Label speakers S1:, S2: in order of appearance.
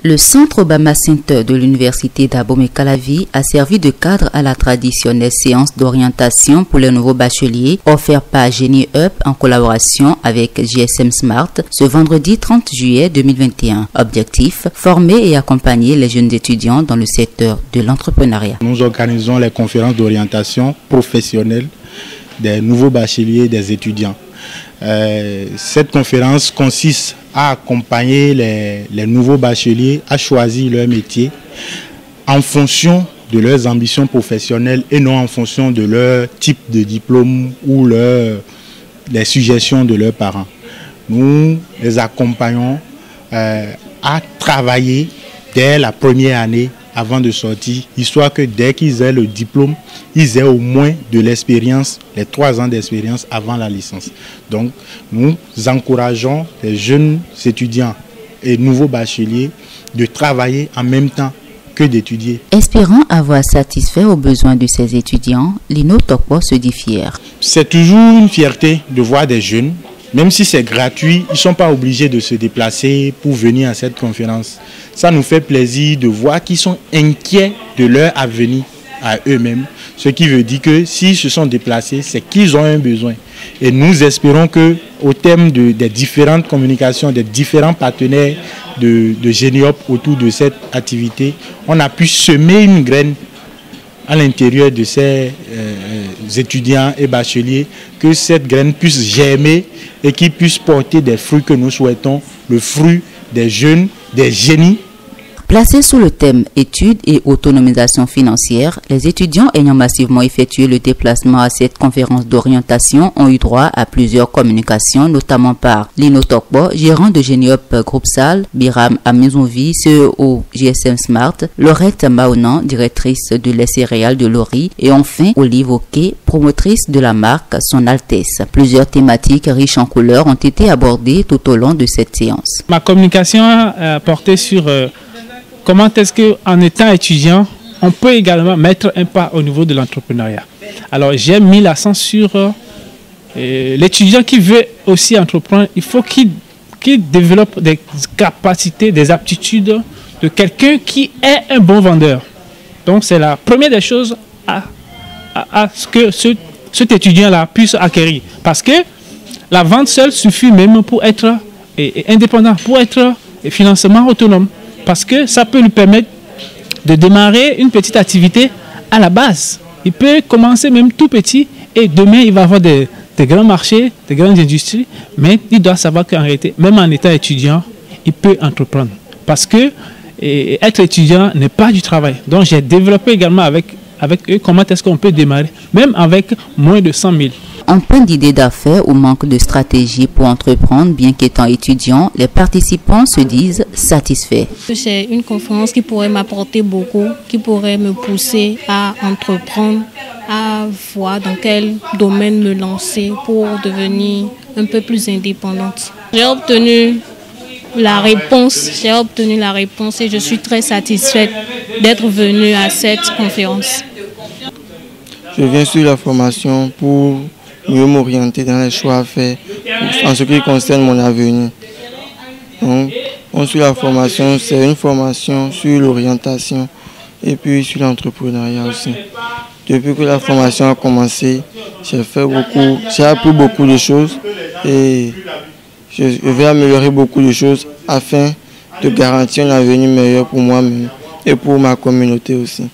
S1: Le centre Obama Center de l'université d'Abomey-Calavi a servi de cadre à la traditionnelle séance d'orientation pour les nouveaux bacheliers offerte par Genie Up en collaboration avec GSM Smart ce vendredi 30 juillet 2021. Objectif, former et accompagner les jeunes étudiants dans le secteur de l'entrepreneuriat.
S2: Nous organisons les conférences d'orientation professionnelle des nouveaux bacheliers et des étudiants. Cette conférence consiste à accompagner les nouveaux bacheliers à choisir leur métier en fonction de leurs ambitions professionnelles et non en fonction de leur type de diplôme ou les suggestions de leurs parents. Nous les accompagnons à travailler dès la première année avant de sortir, histoire que dès qu'ils aient le diplôme, ils aient au moins de l'expérience, les 3 ans d'expérience avant la licence. Donc, nous encourageons les jeunes étudiants et nouveaux bacheliers de travailler en même temps que d'étudier.
S1: Espérant avoir satisfait aux besoins de ces étudiants, Lino Tokpo se dit fier.
S2: C'est toujours une fierté de voir des jeunes, même si c'est gratuit, ils ne sont pas obligés de se déplacer pour venir à cette conférence. Ça nous fait plaisir de voir qu'ils sont inquiets de leur avenir à eux-mêmes. Ce qui veut dire que s'ils se sont déplacés, c'est qu'ils ont un besoin. Et nous espérons qu'au terme des différentes communications, des différents partenaires de Geniop autour de cette activité, on a pu semer une graine à l'intérieur de ces étudiants et bacheliers, que cette graine puisse germer et qu'ils puissent porter des fruits que nous souhaitons, le fruit des jeunes, des génies.
S1: Placés sous le thème études et autonomisation financière, les étudiants ayant massivement effectué le déplacement à cette conférence d'orientation ont eu droit à plusieurs communications, notamment par Lino Tokpo, gérant de Geniop Groupe Salle, Biram Amizouvi, CEO GSM Smart, Laurette Maonan, directrice de les céréales de Lori, et enfin Olive Oké, promotrice de la marque Son Altesse. Plusieurs thématiques riches en couleurs ont été abordées tout au long de cette séance.
S3: Ma communication a porté sur comment est-ce qu'en étant étudiant, on peut également mettre un pas au niveau de l'entrepreneuriat. Alors j'ai mis l'accent sur l'étudiant qui veut aussi entreprendre. Il faut qu'il développe des capacités, des aptitudes de quelqu'un qui est un bon vendeur. Donc c'est la première des choses à ce que cet étudiant-là puisse acquérir. Parce que la vente seule suffit même pour être indépendant, pour être financièrement autonome. Parce que ça peut lui permettre de démarrer une petite activité à la base. Il peut commencer même tout petit et demain il va avoir des grands marchés, des grandes industries. Mais il doit savoir qu'en réalité, même en étant étudiant, il peut entreprendre. Parce que être étudiant n'est pas du travail. Donc j'ai développé également avec eux comment est-ce qu'on peut démarrer, même avec moins de 100 000.
S1: En plein d'idées d'affaires ou manque de stratégie pour entreprendre, bien qu'étant étudiants, les participants se disent satisfaits.
S4: C'est une conférence qui pourrait m'apporter beaucoup, qui pourrait me pousser à entreprendre, à voir dans quel domaine me lancer pour devenir un peu plus indépendante. J'ai obtenu la réponse et je suis très satisfaite d'être venue à cette conférence.
S5: Je viens sur la formation pour mieux m'orienter dans les choix à faire en ce qui concerne mon avenir. Donc, sur la formation, c'est une formation sur l'orientation et puis sur l'entrepreneuriat aussi. Depuis que la formation a commencé, j'ai appris beaucoup de choses et je vais améliorer beaucoup de choses afin de garantir un avenir meilleur pour moi-même et pour ma communauté aussi.